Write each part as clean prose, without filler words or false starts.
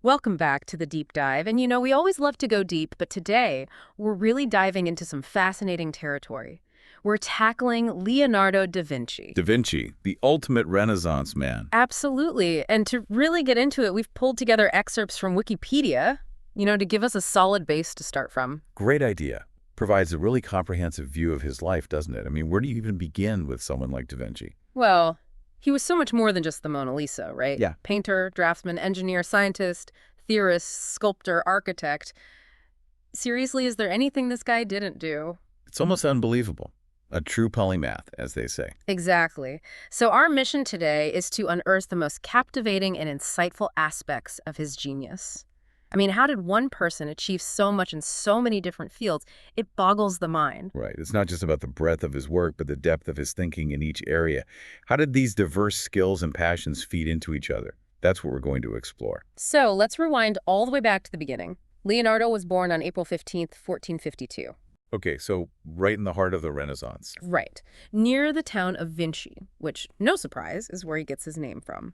Welcome back to the deep dive. And we always love to go deep, but today we're really diving into some fascinating territory. We're tackling Leonardo da Vinci. Da Vinci, the ultimate Renaissance man. Absolutely. And to really get into it, we've pulled together excerpts from Wikipedia, to give us a solid base to start from. Great idea. Provides a really comprehensive view of his life, doesn't it? I mean, where do you even begin with someone like Da Vinci? Well, he was so much more than just the Mona Lisa, right? Yeah. Painter, draftsman, engineer, scientist, theorist, sculptor, architect. Seriously, is there anything this guy didn't do? It's almost unbelievable. A true polymath, as they say. Exactly. So our mission today is to unearth the most captivating and insightful aspects of his genius. I mean, how did one person achieve so much in so many different fields? It boggles the mind. Right. It's not just about the breadth of his work, but the depth of his thinking in each area. How did these diverse skills and passions feed into each other? That's what we're going to explore. So let's rewind all the way back to the beginning. Leonardo was born on April 15th, 1452. Okay, so right in the heart of the Renaissance. Right. Near the town of Vinci, which, no surprise, is where he gets his name from.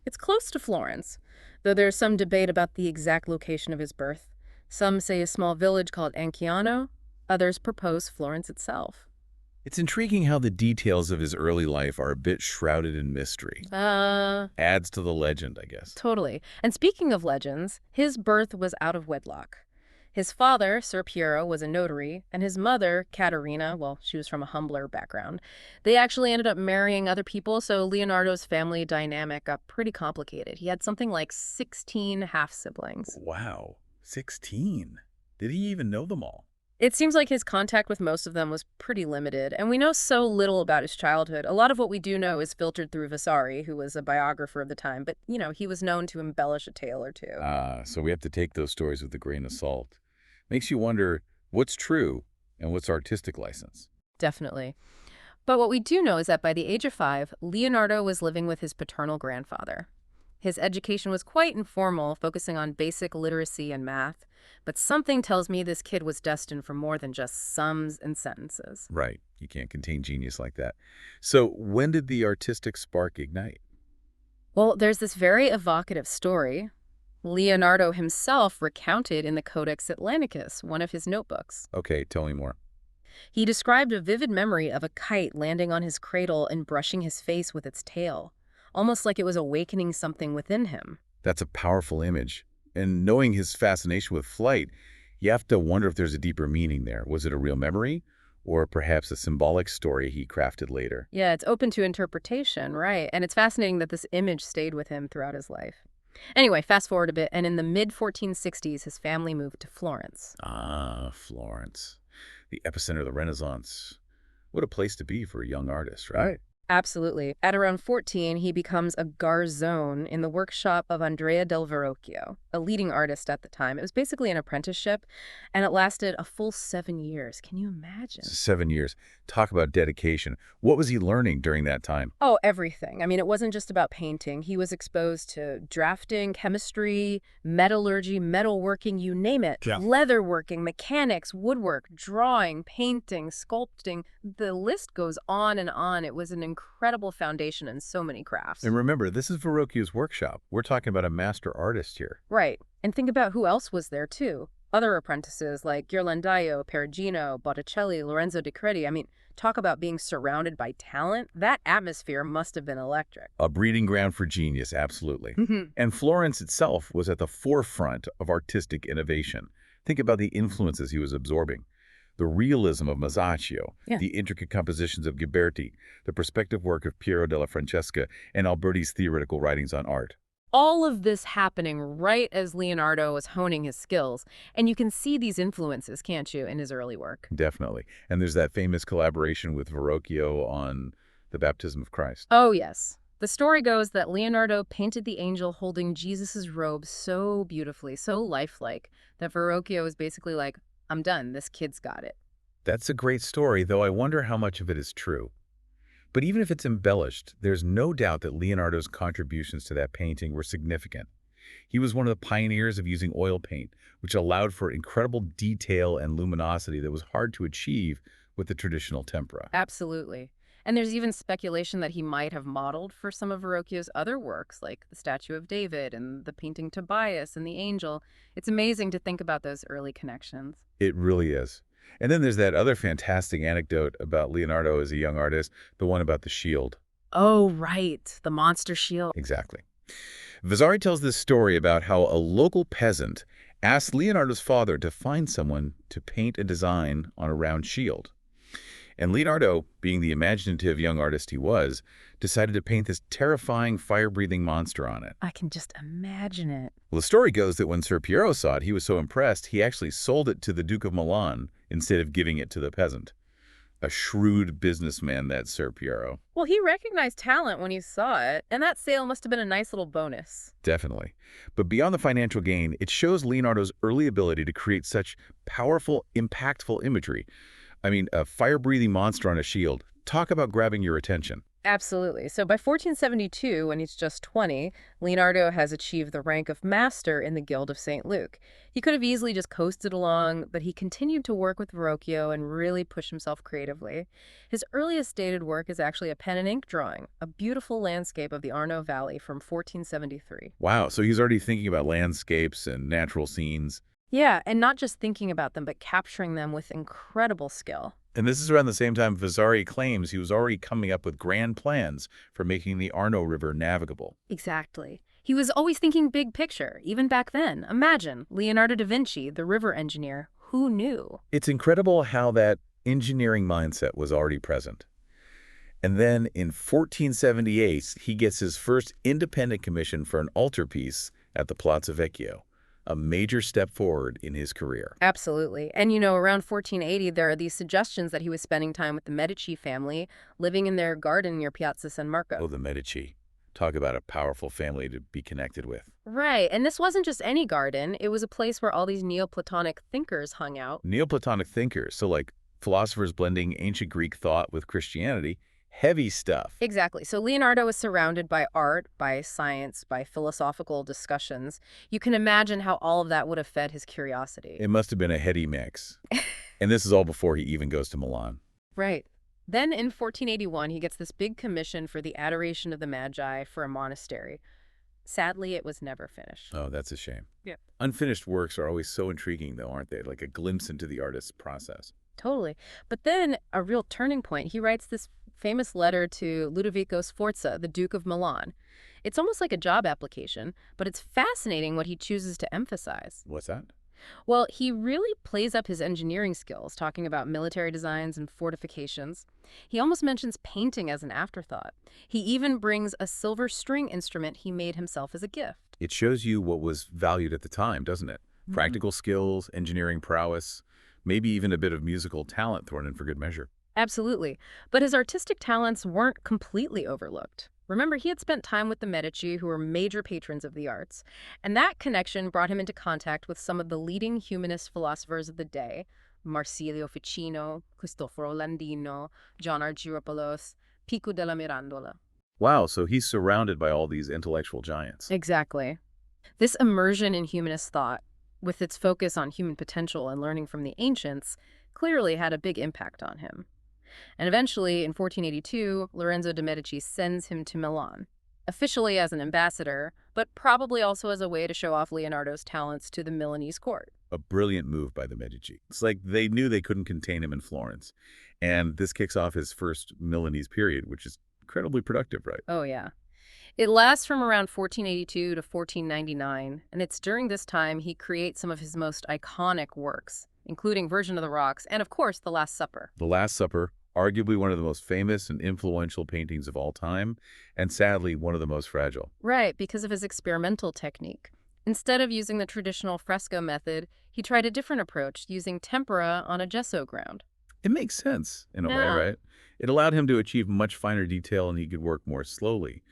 It's close to Florence, though there's some debate about the exact location of his birth. Some say a small village called Anciano. Others propose Florence itself. It's intriguing how the details of his early life are a bit shrouded in mystery. Adds to the legend, I guess. Totally. And speaking of legends, his birth was out of wedlock. His father, Sir Piero, was a notary, and his mother, Caterina, well, she was from a humbler background. They actually ended up marrying other people, so Leonardo's family dynamic got pretty complicated. He had something like 16 half-siblings. Wow, 16. Did he even know them all? It seems like his contact with most of them was pretty limited, and we know so little about his childhood. A lot of what we do know is filtered through Vasari, who was a biographer of the time, but, he was known to embellish a tale or two. So we have to take those stories with a grain of salt. Makes you wonder what's true and what's artistic license. Definitely. But what we do know is that by the age of 5, Leonardo was living with his paternal grandfather. His education was quite informal, focusing on basic literacy and math. But something tells me this kid was destined for more than just sums and sentences. Right. You can't contain genius like that. So when did the artistic spark ignite? Well, there's this very evocative story. Leonardo himself recounted in the Codex Atlanticus, one of his notebooks. Okay, tell me more. He described a vivid memory of a kite landing on his cradle and brushing his face with its tail, almost like it was awakening something within him. That's a powerful image. And knowing his fascination with flight, you have to wonder if there's a deeper meaning there. Was it a real memory? Or perhaps a symbolic story he crafted later? Yeah, it's open to interpretation, right? And it's fascinating that this image stayed with him throughout his life. Anyway, fast forward a bit, and in the mid-1460s, his family moved to Florence. Ah, Florence. The epicenter of the Renaissance. What a place to be for a young artist, right? Absolutely. At around 14, he becomes a garzone in the workshop of Andrea del Verrocchio, a leading artist at the time. It was basically an apprenticeship, and it lasted a full 7 years. Can you imagine? 7 years. Talk about dedication. What was he learning during that time? Oh, everything. I mean, it wasn't just about painting. He was exposed to drafting, chemistry, metallurgy, metalworking, you name it. Yeah. Leatherworking, mechanics, woodwork, drawing, painting, sculpting. The list goes on and on. It was an incredible foundation in so many crafts. And remember, this is Verrocchio's workshop. We're talking about a master artist here. Right. And think about who else was there, too. Other apprentices like Ghirlandaio, Perugino, Botticelli, Lorenzo di Credi. I mean, talk about being surrounded by talent. That atmosphere must have been electric. A breeding ground for genius, absolutely. And Florence itself was at the forefront of artistic innovation. Think about the influences he was absorbing. The realism of Masaccio, the intricate compositions of Ghiberti, the perspective work of Piero della Francesca, and Alberti's theoretical writings on art. All of this happening right as Leonardo was honing his skills. And you can see these influences, can't you, in his early work? Definitely. And there's that famous collaboration with Verrocchio on the baptism of Christ. Oh, yes. The story goes that Leonardo painted the angel holding Jesus's robe so beautifully, so lifelike, that Verrocchio was basically like, I'm done. This kid's got it. That's a great story, though I wonder how much of it is true. But even if it's embellished, there's no doubt that Leonardo's contributions to that painting were significant. He was one of the pioneers of using oil paint, which allowed for incredible detail and luminosity that was hard to achieve with the traditional tempera. Absolutely. And there's even speculation that he might have modeled for some of Verrocchio's other works, like the Statue of David and the painting Tobias and the Angel. It's amazing to think about those early connections. It really is. And then there's that other fantastic anecdote about Leonardo as a young artist, the one about the shield. Oh, right. The monster shield. Exactly. Vasari tells this story about how a local peasant asked Leonardo's father to find someone to paint a design on a round shield. And Leonardo, being the imaginative young artist he was, decided to paint this terrifying fire-breathing monster on it. I can just imagine it. Well, the story goes that when Ser Piero saw it, he was so impressed, he actually sold it to the Duke of Milan instead of giving it to the peasant. A shrewd businessman, that Ser Piero. Well, he recognized talent when he saw it, and that sale must have been a nice little bonus. Definitely. But beyond the financial gain, it shows Leonardo's early ability to create such powerful, impactful imagery. I mean, a fire-breathing monster on a shield. Talk about grabbing your attention. Absolutely. So by 1472, when he's just 20, Leonardo has achieved the rank of master in the Guild of St. Luke. He could have easily just coasted along, but he continued to work with Verrocchio and really push himself creatively. His earliest dated work is actually a pen and ink drawing, a beautiful landscape of the Arno Valley from 1473. Wow, so he's already thinking about landscapes and natural scenes. Yeah, and not just thinking about them, but capturing them with incredible skill. And this is around the same time Vasari claims he was already coming up with grand plans for making the Arno River navigable. Exactly. He was always thinking big picture, even back then. Imagine, Leonardo da Vinci, the river engineer. Who knew? It's incredible how that engineering mindset was already present. And then in 1478, he gets his first independent commission for an altarpiece at the Palazzo Vecchio, a major step forward in his career. Absolutely. And around 1480, there are these suggestions that he was spending time with the Medici family, living in their garden near Piazza San Marco. Oh, the Medici. Talk about a powerful family to be connected with. Right. And this wasn't just any garden. It was a place where all these Neoplatonic thinkers hung out. Neoplatonic thinkers, so like philosophers blending ancient Greek thought with Christianity. Heavy stuff. Exactly. So Leonardo is surrounded by art, by science, by philosophical discussions. You can imagine how all of that would have fed his curiosity. It must have been a heady mix. And this is all before he even goes to Milan. Right. Then in 1481, he gets this big commission for the Adoration of the Magi for a monastery. Sadly, it was never finished. Oh, that's a shame. Yep. Unfinished works are always so intriguing, though, aren't they? Like a glimpse into the artist's process. Totally. But then, a real turning point, he writes this famous letter to Ludovico Sforza, the Duke of Milan. It's almost like a job application, but it's fascinating what he chooses to emphasize. What's that? Well, he really plays up his engineering skills, talking about military designs and fortifications. He almost mentions painting as an afterthought. He even brings a silver string instrument he made himself as a gift. It shows you what was valued at the time, doesn't it? Practical skills, engineering prowess, maybe even a bit of musical talent thrown in for good measure. Absolutely. But his artistic talents weren't completely overlooked. Remember, he had spent time with the Medici, who were major patrons of the arts, and that connection brought him into contact with some of the leading humanist philosophers of the day, Marsilio Ficino, Cristoforo Landino, John Argyropoulos, Pico della Mirandola. Wow, so he's surrounded by all these intellectual giants. Exactly. This immersion in humanist thought, with its focus on human potential and learning from the ancients, clearly had a big impact on him. And eventually, in 1482, Lorenzo de' Medici sends him to Milan, officially as an ambassador, but probably also as a way to show off Leonardo's talents to the Milanese court. A brilliant move by the Medici. It's like they knew they couldn't contain him in Florence. And this kicks off his first Milanese period, which is incredibly productive, right? Oh, yeah. It lasts from around 1482 to 1499, and it's during this time he creates some of his most iconic works, including Virgin of the Rocks and, of course, The Last Supper. The Last Supper, arguably one of the most famous and influential paintings of all time, and sadly, one of the most fragile. Right, because of his experimental technique. Instead of using the traditional fresco method, he tried a different approach, using tempera on a gesso ground. It makes sense, in a way, Yeah. right? It allowed him to achieve much finer detail and he could work more slowly.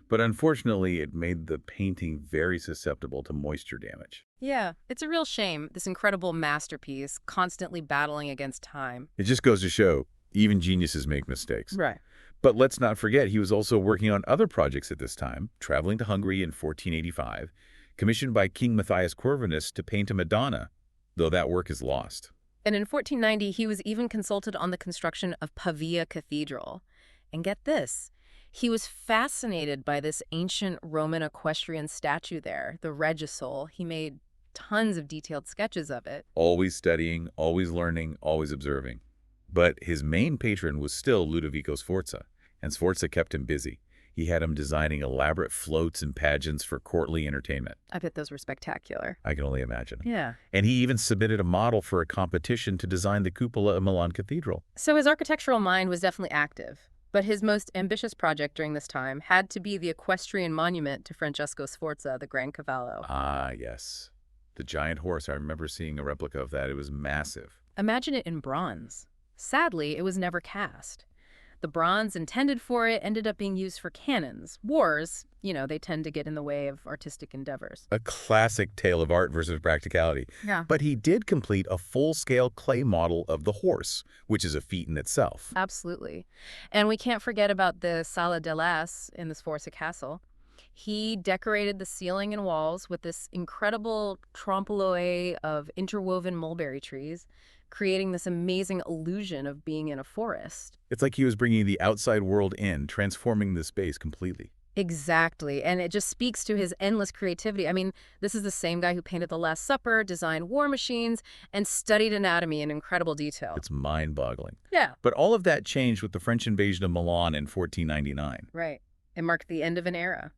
But unfortunately, it made the painting very susceptible to moisture damage. Yeah, it's a real shame, this incredible masterpiece, constantly battling against time. It just goes to show, even geniuses make mistakes. Right. But let's not forget, he was also working on other projects at this time, traveling to Hungary in 1485, commissioned by King Matthias Corvinus to paint a Madonna, though that work is lost. And in 1490, he was even consulted on the construction of Pavia Cathedral. And get this, he was fascinated by this ancient Roman equestrian statue there, the Regisol. He made tons of detailed sketches of it. Always studying, always learning, always observing. But his main patron was still Ludovico Sforza, and Sforza kept him busy. He had him designing elaborate floats and pageants for courtly entertainment. I bet those were spectacular. I can only imagine. Yeah. And he even submitted a model for a competition to design the cupola of Milan Cathedral. So his architectural mind was definitely active. But his most ambitious project during this time had to be the equestrian monument to Francesco Sforza, the Gran Cavallo. Ah, yes. The giant horse. I remember seeing a replica of that. It was massive. Imagine it in bronze. Sadly, it was never cast. The bronze intended for it ended up being used for cannons. Wars, they tend to get in the way of artistic endeavors. A classic tale of art versus practicality. Yeah. But he did complete a full-scale clay model of the horse, which is a feat in itself. Absolutely. And we can't forget about the Sala dell'As in the Sforza Castle. He decorated the ceiling and walls with this incredible trompe-l'oeil of interwoven mulberry trees, creating this amazing illusion of being in a forest. It's like he was bringing the outside world in, transforming the space completely. Exactly. And it just speaks to his endless creativity. I mean, this is the same guy who painted The Last Supper, designed war machines, and studied anatomy in incredible detail. It's mind-boggling. Yeah. But all of that changed with the French invasion of Milan in 1499. Right. It marked the end of an era.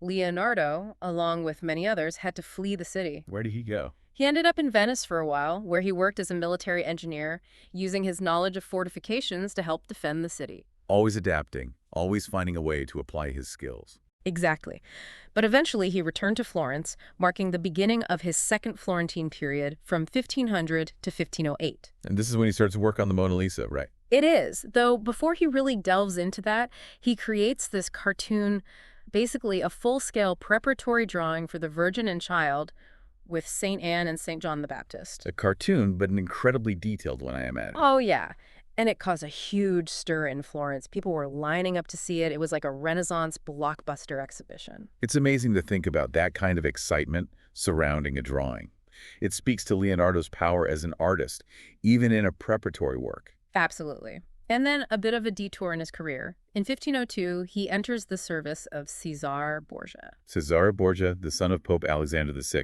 Leonardo, along with many others, had to flee the city. Where did he go? He ended up in Venice for a while, where he worked as a military engineer, using his knowledge of fortifications to help defend the city. Always adapting, always finding a way to apply his skills. Exactly. But eventually he returned to Florence, marking the beginning of his second Florentine period from 1500 to 1508. And this is when he starts to work on the Mona Lisa, right? It is, though before he really delves into that, he creates this cartoon, basically a full-scale preparatory drawing for the Virgin and Child with St. Anne and St. John the Baptist. A cartoon, but an incredibly detailed one, I imagine. Oh, yeah. And it caused a huge stir in Florence. People were lining up to see it. It was like a Renaissance blockbuster exhibition. It's amazing to think about that kind of excitement surrounding a drawing. It speaks to Leonardo's power as an artist, even in a preparatory work. Absolutely. And then a bit of a detour in his career. In 1502, he enters the service of Cesare Borgia. Cesare Borgia, the son of Pope Alexander VI.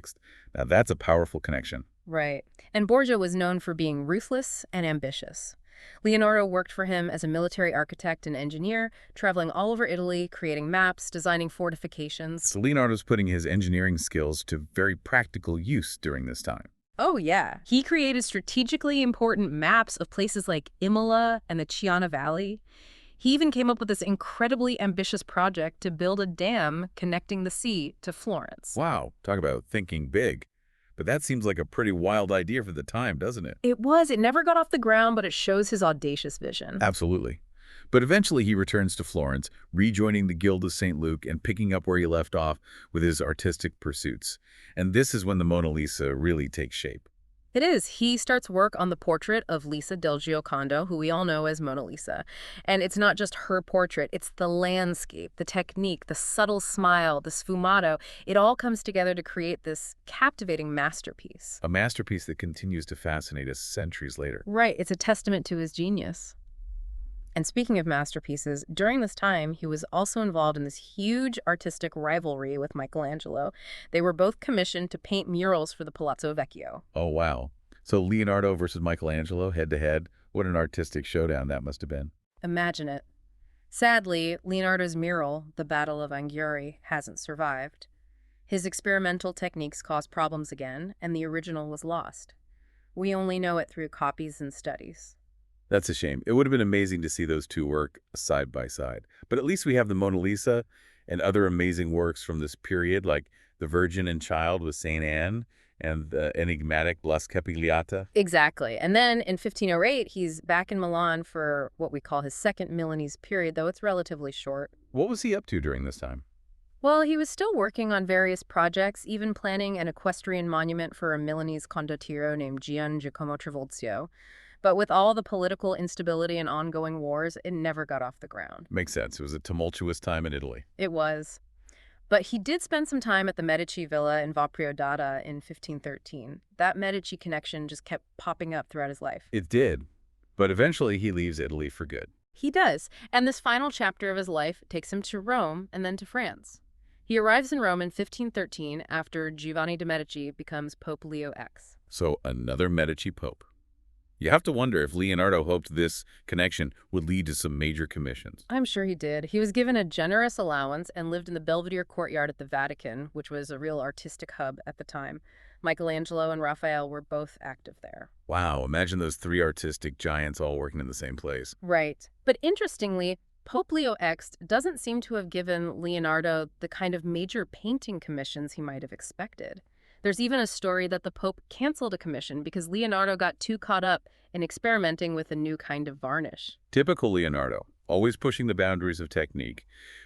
Now that's a powerful connection. Right. And Borgia was known for being ruthless and ambitious. Leonardo worked for him as a military architect and engineer, traveling all over Italy, creating maps, designing fortifications. So Leonardo's putting his engineering skills to very practical use during this time. Oh, yeah. He created strategically important maps of places like Imola and the Chiana Valley. He even came up with this incredibly ambitious project to build a dam connecting the sea to Florence. Wow, talk about thinking big. But that seems like a pretty wild idea for the time, doesn't it? It was. It never got off the ground, but it shows his audacious vision. Absolutely. But eventually he returns to Florence, rejoining the Guild of St. Luke and picking up where he left off with his artistic pursuits. And this is when the Mona Lisa really takes shape. It is. He starts work on the portrait of Lisa del Giocondo, who we all know as Mona Lisa. And it's not just her portrait, it's the landscape, the technique, the subtle smile, the sfumato. It all comes together to create this captivating masterpiece. A masterpiece that continues to fascinate us centuries later. Right. It's a testament to his genius. And speaking of masterpieces, during this time, he was also involved in this huge artistic rivalry with Michelangelo. They were both commissioned to paint murals for the Palazzo Vecchio. Oh, wow. So Leonardo versus Michelangelo, head-to-head. What an artistic showdown that must have been. Imagine it. Sadly, Leonardo's mural, The Battle of Anghiari, hasn't survived. His experimental techniques caused problems again, and the original was lost. We only know it through copies and studies. That's a shame. It would have been amazing to see those two work side by side. But at least we have the Mona Lisa and other amazing works from this period, like The Virgin and Child with St. Anne and the enigmatic La Scapigliata. Exactly. And then in 1508, he's back in Milan for what we call his second Milanese period, though it's relatively short. What was he up to during this time? Well, he was still working on various projects, even planning an equestrian monument for a Milanese condottiero named Gian Giacomo Trivulzio. But with all the political instability and ongoing wars, it never got off the ground. Makes sense. It was a tumultuous time in Italy. It was. But he did spend some time at the Medici villa in Va Priodata in 1513. That Medici connection just kept popping up throughout his life. It did. But eventually he leaves Italy for good. He does, and this final chapter of his life takes him to Rome and then to France. He arrives in Rome in 1513 after Giovanni de' Medici becomes Pope Leo X. So another Medici pope. You have to wonder if Leonardo hoped this connection would lead to some major commissions. I'm sure he did. He was given a generous allowance and lived in the Belvedere courtyard at the Vatican, which was a real artistic hub at the time. Michelangelo and Raphael were both active there. Wow, imagine those three artistic giants all working in the same place. Right. But interestingly, Pope Leo X doesn't seem to have given Leonardo the kind of major painting commissions he might have expected. There's even a story that the Pope canceled a commission because Leonardo got too caught up in experimenting with a new kind of varnish. Typical Leonardo, always pushing the boundaries of technique.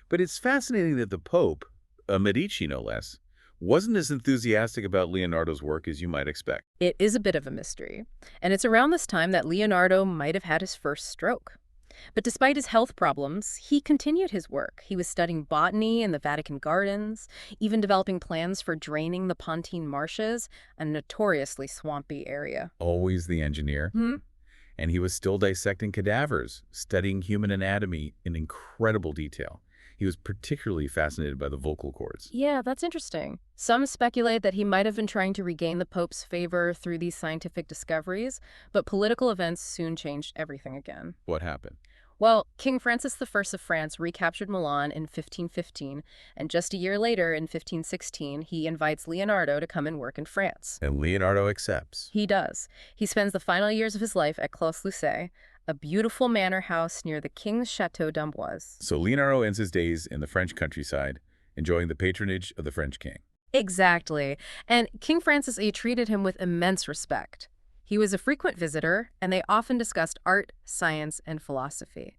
But it's fascinating that the Pope, a Medici no less, wasn't as enthusiastic about Leonardo's work as you might expect. It is a bit of a mystery, and it's around this time that Leonardo might have had his first stroke. But despite his health problems, he continued his work. He was studying botany in the Vatican gardens, even developing plans for draining the Pontine marshes, a notoriously swampy area. Always the engineer. And he was still dissecting cadavers, studying human anatomy in incredible detail. He was particularly fascinated by the vocal cords. Yeah, that's interesting. Some speculate that he might have been trying to regain the Pope's favor through these scientific discoveries, but political events soon changed everything again. What happened? Well, King Francis I of France recaptured Milan in 1515, and just a year later, in 1516, he invites Leonardo to come and work in France. And Leonardo accepts. He does. He spends the final years of his life at Clos-Lucé, a beautiful manor house near the King's Château d'Amboise. So Leonardo ends his days in the French countryside, enjoying the patronage of the French king. Exactly. And King Francis I treated him with immense respect. He was a frequent visitor, and they often discussed art, science, and philosophy.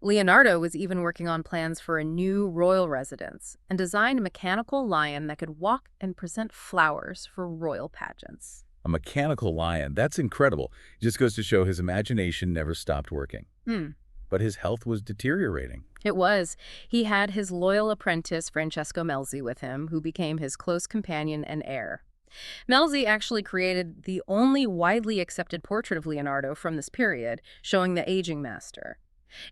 Leonardo was even working on plans for a new royal residence and designed a mechanical lion that could walk and present flowers for royal pageants. A mechanical lion, that's incredible. It just goes to show his imagination never stopped working. But his health was deteriorating. It was. He had his loyal apprentice, Francesco Melzi, with him, who became his close companion and heir. Melzi actually created the only widely accepted portrait of Leonardo from this period, showing the aging master.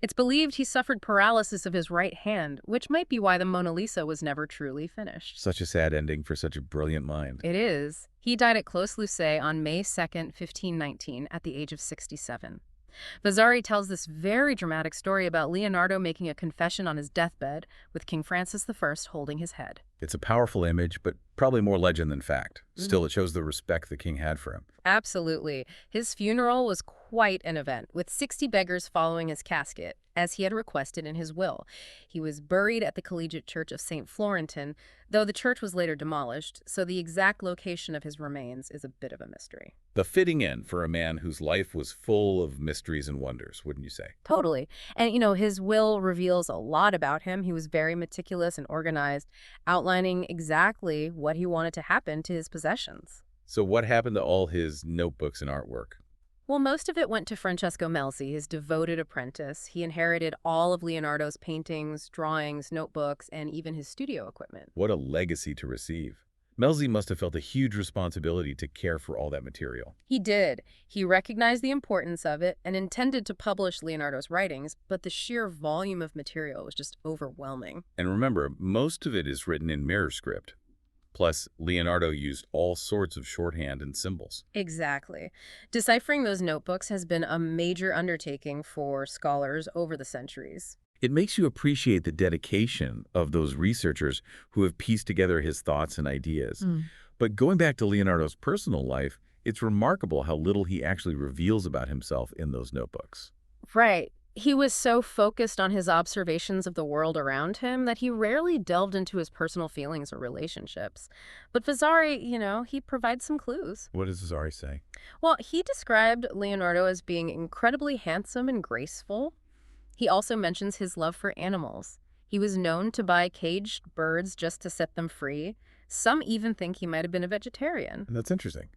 It's believed he suffered paralysis of his right hand, which might be why the Mona Lisa was never truly finished. Such a sad ending for such a brilliant mind. It is. He died at Clos-Lucé on May 2nd, 1519, at the age of 67. Vasari tells this very dramatic story about Leonardo making a confession on his deathbed, with King Francis I holding his head. It's a powerful image, but probably more legend than fact. Still, it shows the respect the king had for him. Absolutely. His funeral was quite an event, with 60 beggars following his casket, as he had requested in his will. He was buried at the Collegiate Church of St. Florentin, though the church was later demolished, so the exact location of his remains is a bit of a mystery. The fitting end for a man whose life was full of mysteries and wonders, wouldn't you say? Totally. And, his will reveals a lot about him. He was very meticulous and organized, outlining exactly what he wanted to happen to his possessions. So what happened to all his notebooks and artwork? Well, most of it went to Francesco Melzi, his devoted apprentice. He inherited all of Leonardo's paintings, drawings, notebooks, and even his studio equipment. What a legacy to receive. Melzi must have felt a huge responsibility to care for all that material. He did. He recognized the importance of it and intended to publish Leonardo's writings, but the sheer volume of material was just overwhelming. And remember, most of it is written in mirror script. Plus, Leonardo used all sorts of shorthand and symbols. Exactly. Deciphering those notebooks has been a major undertaking for scholars over the centuries. It makes you appreciate the dedication of those researchers who have pieced together his thoughts and ideas. But going back to Leonardo's personal life, it's remarkable how little he actually reveals about himself in those notebooks. Right. He was so focused on his observations of the world around him that he rarely delved into his personal feelings or relationships. But Vasari, he provides some clues. What does Vasari say? Well, he described Leonardo as being incredibly handsome and graceful. He also mentions his love for animals. He was known to buy caged birds just to set them free. Some even think he might have been a vegetarian. And that's interesting.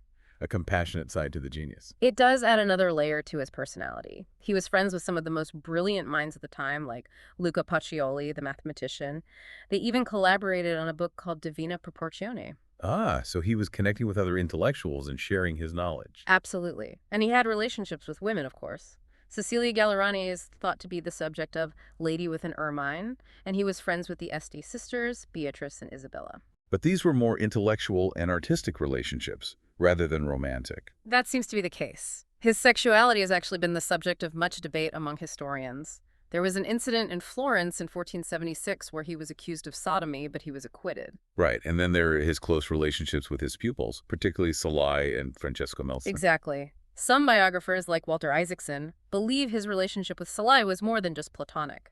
A compassionate side to the genius. It does add another layer to his personality. He was friends with some of the most brilliant minds of the time, like Luca Pacioli, the mathematician. They even collaborated on a book called Divina Proporzione. Ah, so he was connecting with other intellectuals and sharing his knowledge. Absolutely. And he had relationships with women, of course. Cecilia Gallerani is thought to be the subject of Lady with an Ermine, and he was friends with the Este sisters, Beatrice and Isabella. But these were more intellectual and artistic relationships, rather than romantic. That seems to be the case. His sexuality has actually been the subject of much debate among historians. There was an incident in Florence in 1476 where he was accused of sodomy, but he was acquitted. Right, and then there are his close relationships with his pupils, particularly Salai and Francesco Melzi. Exactly. Some biographers, like Walter Isaacson, believe his relationship with Salai was more than just platonic.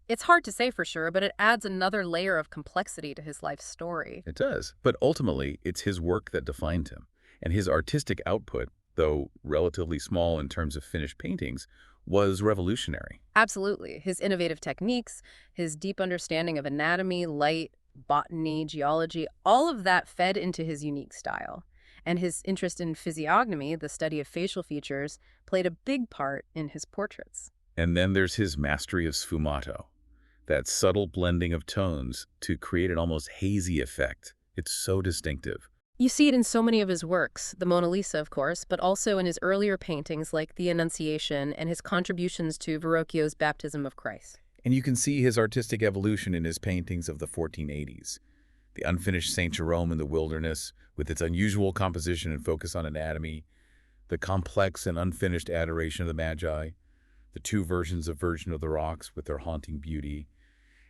It's hard to say for sure, but it adds another layer of complexity to his life story. It does, but ultimately, it's his work that defined him. And his artistic output, though relatively small in terms of finished paintings, was revolutionary. Absolutely. His innovative techniques, his deep understanding of anatomy, light, botany, geology, all of that fed into his unique style. And his interest in physiognomy, the study of facial features, played a big part in his portraits. And then there's his mastery of sfumato, that subtle blending of tones to create an almost hazy effect. It's so distinctive. You see it in so many of his works, the Mona Lisa, of course, but also in his earlier paintings like The Annunciation and his contributions to Verrocchio's Baptism of Christ. And you can see his artistic evolution in his paintings of the 1480s. The unfinished St. Jerome in the Wilderness, with its unusual composition and focus on anatomy, the complex and unfinished Adoration of the Magi, the two versions of Virgin of the Rocks with their haunting beauty,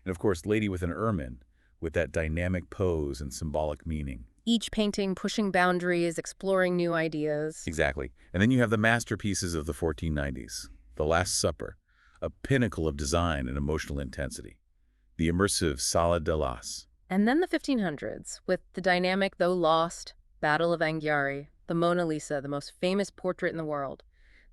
and of course Lady with an Ermine, with that dynamic pose and symbolic meaning. Each painting pushing boundaries, exploring new ideas. Exactly. And then you have the masterpieces of the 1490s, The Last Supper, a pinnacle of design and emotional intensity, the immersive Sala de las. And then the 1500s, with the dynamic, though lost, Battle of Anghiari, the Mona Lisa, the most famous portrait in the world,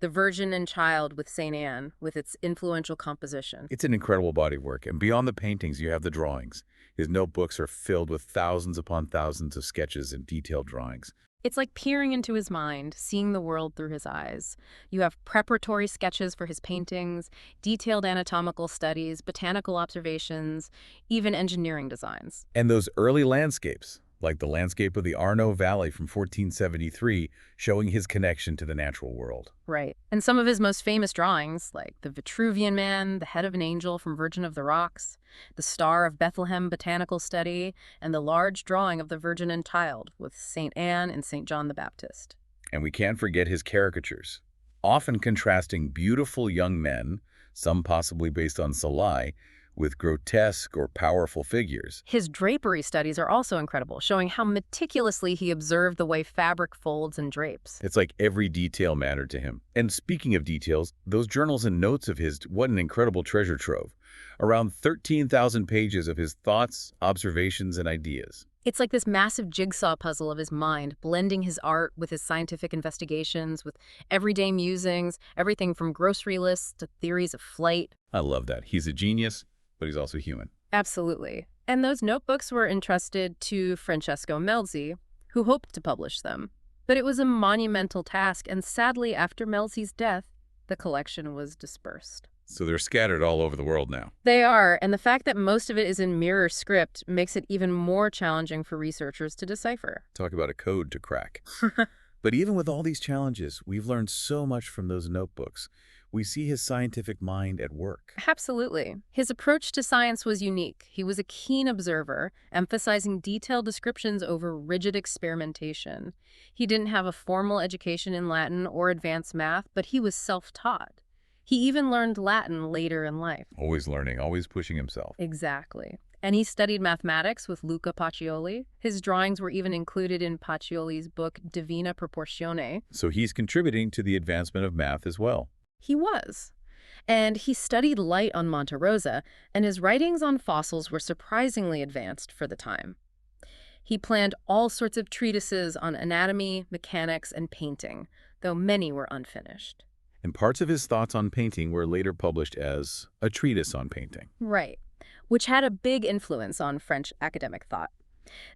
the Virgin and Child with St. Anne, with its influential composition. It's an incredible body of work, and beyond the paintings, you have the drawings. His notebooks are filled with thousands upon thousands of sketches and detailed drawings. It's like peering into his mind, seeing the world through his eyes. You have preparatory sketches for his paintings, detailed anatomical studies, botanical observations, even engineering designs. And those early landscapes, like the landscape of the Arno Valley from 1473, showing his connection to the natural world. Right. And some of his most famous drawings, like the Vitruvian Man, the Head of an Angel from Virgin of the Rocks, the Star of Bethlehem Botanical Study, and the large drawing of the Virgin and Child with St. Anne and St. John the Baptist. And we can't forget his caricatures, often contrasting beautiful young men, some possibly based on Salai, with grotesque or powerful figures. His drapery studies are also incredible, showing how meticulously he observed the way fabric folds and drapes. It's like every detail mattered to him. And speaking of details, those journals and notes of his, what an incredible treasure trove. Around 13,000 pages of his thoughts, observations, and ideas. It's like this massive jigsaw puzzle of his mind, blending his art with his scientific investigations, with everyday musings, everything from grocery lists to theories of flight. I love that. He's a genius, but he's also human. Absolutely. And those notebooks were entrusted to Francesco Melzi, who hoped to publish them. But it was a monumental task, and sadly, after Melzi's death, the collection was dispersed. So they're scattered all over the world now. They are, and the fact that most of it is in mirror script makes it even more challenging for researchers to decipher. Talk about a code to crack. But even with all these challenges, we've learned so much from those notebooks. We see his scientific mind at work. Absolutely. His approach to science was unique. He was a keen observer, emphasizing detailed descriptions over rigid experimentation. He didn't have a formal education in Latin or advanced math, but he was self-taught. He even learned Latin later in life. Always learning, always pushing himself. Exactly. And he studied mathematics with Luca Pacioli. His drawings were even included in Pacioli's book Divina Proporzione. So he's contributing to the advancement of math as well. He was. And he studied light on Monte Rosa, and his writings on fossils were surprisingly advanced for the time. He planned all sorts of treatises on anatomy, mechanics, and painting, though many were unfinished. And parts of his thoughts on painting were later published as a treatise on painting. Right, which had a big influence on French academic thought.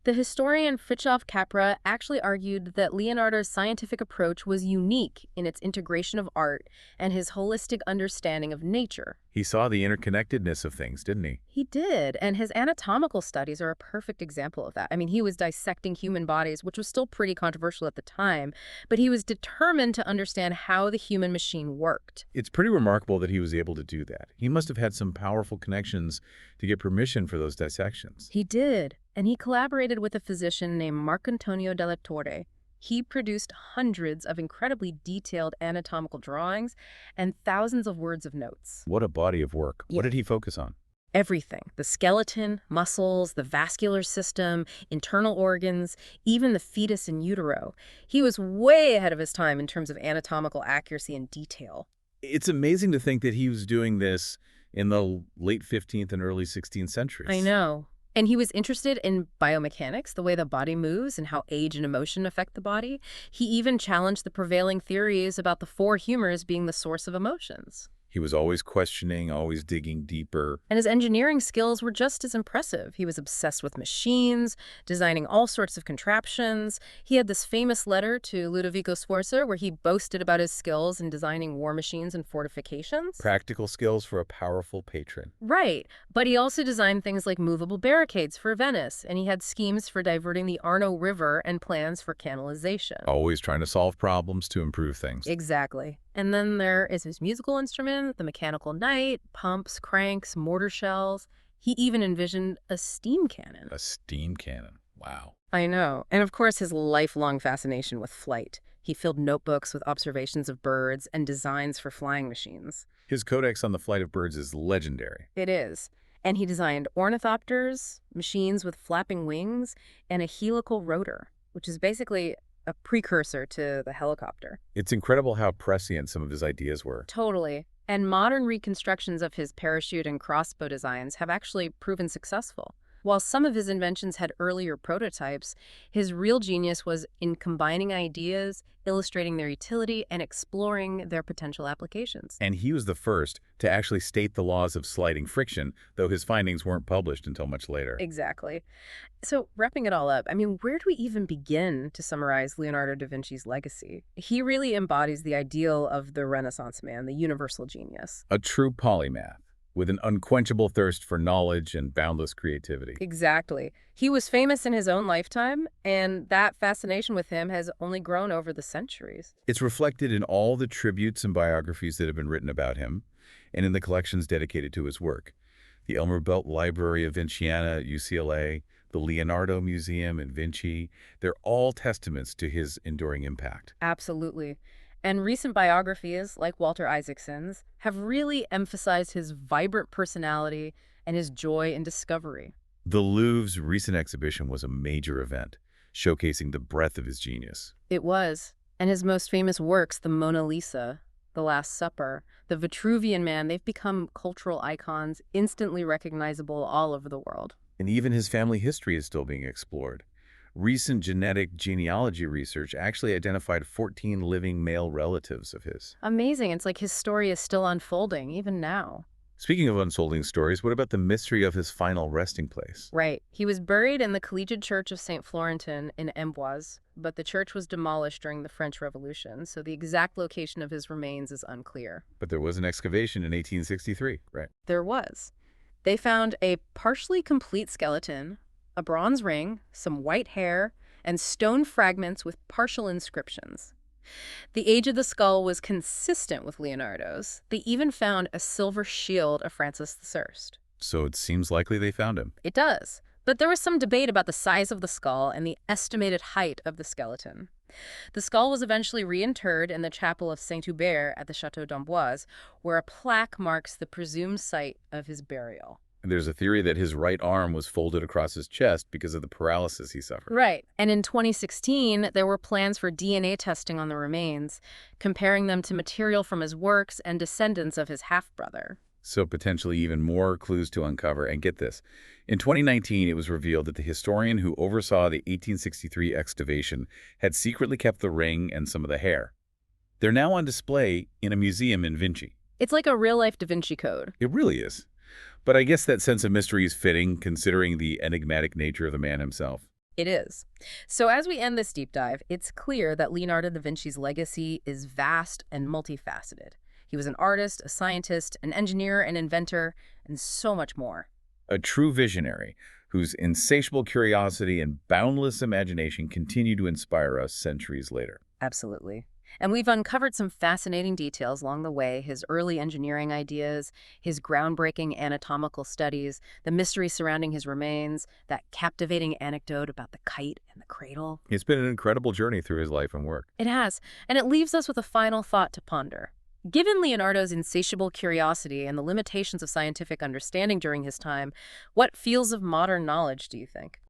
The historian Fritjof Capra actually argued that Leonardo's scientific approach was unique in its integration of art and his holistic understanding of nature. He saw the interconnectedness of things, didn't he? He did, and his anatomical studies are a perfect example of that. I mean, he was dissecting human bodies, which was still pretty controversial at the time, but he was determined to understand how the human machine worked. It's pretty remarkable that he was able to do that. He must have had some powerful connections to get permission for those dissections. He did, and he collaborated with a physician named Marcantonio della Torre. He produced hundreds of incredibly detailed anatomical drawings and thousands of words of notes. What a body of work. Yeah. What did he focus on? Everything. The skeleton, muscles, the vascular system, internal organs, even the fetus in utero. He was way ahead of his time in terms of anatomical accuracy and detail. It's amazing to think that he was doing this in the late 15th and early 16th centuries. I know. And he was interested in biomechanics, the way the body moves and how age and emotion affect the body. He even challenged the prevailing theories about the four humors being the source of emotions. He was always questioning, always digging deeper. And his engineering skills were just as impressive. He was obsessed with machines, designing all sorts of contraptions. He had this famous letter to Ludovico Sforza where he boasted about his skills in designing war machines and fortifications. Practical skills for a powerful patron. Right, but he also designed things like movable barricades for Venice, and he had schemes for diverting the Arno River and plans for canalization. Always trying to solve problems to improve things. Exactly. And then there is his musical instrument, the mechanical knight, pumps, cranks, mortar shells. He even envisioned a steam cannon. A steam cannon. Wow. I know. And of course, his lifelong fascination with flight. He filled notebooks with observations of birds and designs for flying machines. His codex on the flight of birds is legendary. It is. And he designed ornithopters, machines with flapping wings, and a helical rotor, which is basically a precursor to the helicopter. It's incredible how prescient some of his ideas were. Totally. And modern reconstructions of his parachute and crossbow designs have actually proven successful. While some of his inventions had earlier prototypes, his real genius was in combining ideas, illustrating their utility, and exploring their potential applications. And he was the first to actually state the laws of sliding friction, though his findings weren't published until much later. Exactly. So wrapping it all up, I mean, where do we even begin to summarize Leonardo da Vinci's legacy? He really embodies the ideal of the Renaissance man, the universal genius. A true polymath, with an unquenchable thirst for knowledge and boundless creativity. Exactly. He was famous in his own lifetime, and that fascination with him has only grown over the centuries. It's reflected in all the tributes and biographies that have been written about him, and in the collections dedicated to his work. The Elmer Belt Library of Vinciana at UCLA, the Leonardo Museum in Vinci, they're all testaments to his enduring impact. Absolutely. And recent biographies, like Walter Isaacson's, have really emphasized his vibrant personality and his joy in discovery. The Louvre's recent exhibition was a major event, showcasing the breadth of his genius. It was. And his most famous works, the Mona Lisa, the Last Supper, the Vitruvian Man, they've become cultural icons, instantly recognizable all over the world. And even his family history is still being explored. Recent genetic genealogy research actually identified 14 living male relatives of his. Amazing. It's like his story is still unfolding, even now. Speaking of unfolding stories, what about the mystery of his final resting place? Right. He was buried in the Collegiate Church of St. Florentin in Amboise, but the church was demolished during the French Revolution, so the exact location of his remains is unclear. But there was an excavation in 1863, right? There was. They found a partially complete skeleton, a bronze ring, some white hair, and stone fragments with partial inscriptions. The age of the skull was consistent with Leonardo's. They even found a silver shield of Francis I. So it seems likely they found him. It does. But there was some debate about the size of the skull and the estimated height of the skeleton. The skull was eventually reinterred in the chapel of Saint-Hubert at the Château d'Amboise, where a plaque marks the presumed site of his burial. And there's a theory that his right arm was folded across his chest because of the paralysis he suffered. Right. And in 2016, there were plans for DNA testing on the remains, comparing them to material from his works and descendants of his half-brother. So potentially even more clues to uncover. And get this, in 2019, it was revealed that the historian who oversaw the 1863 excavation had secretly kept the ring and some of the hair. They're now on display in a museum in Vinci. It's like a real-life Da Vinci Code. It really is. But I guess that sense of mystery is fitting, considering the enigmatic nature of the man himself. It is. So as we end this deep dive, it's clear that Leonardo da Vinci's legacy is vast and multifaceted. He was an artist, a scientist, an engineer, an inventor, and so much more. A true visionary whose insatiable curiosity and boundless imagination continue to inspire us centuries later. Absolutely. And we've uncovered some fascinating details along the way: his early engineering ideas, his groundbreaking anatomical studies, the mystery surrounding his remains, that captivating anecdote about the kite and the cradle. It's been an incredible journey through his life and work. It has, and it leaves us with a final thought to ponder. Given Leonardo's insatiable curiosity and the limitations of scientific understanding during his time, what fields of modern knowledge do you think?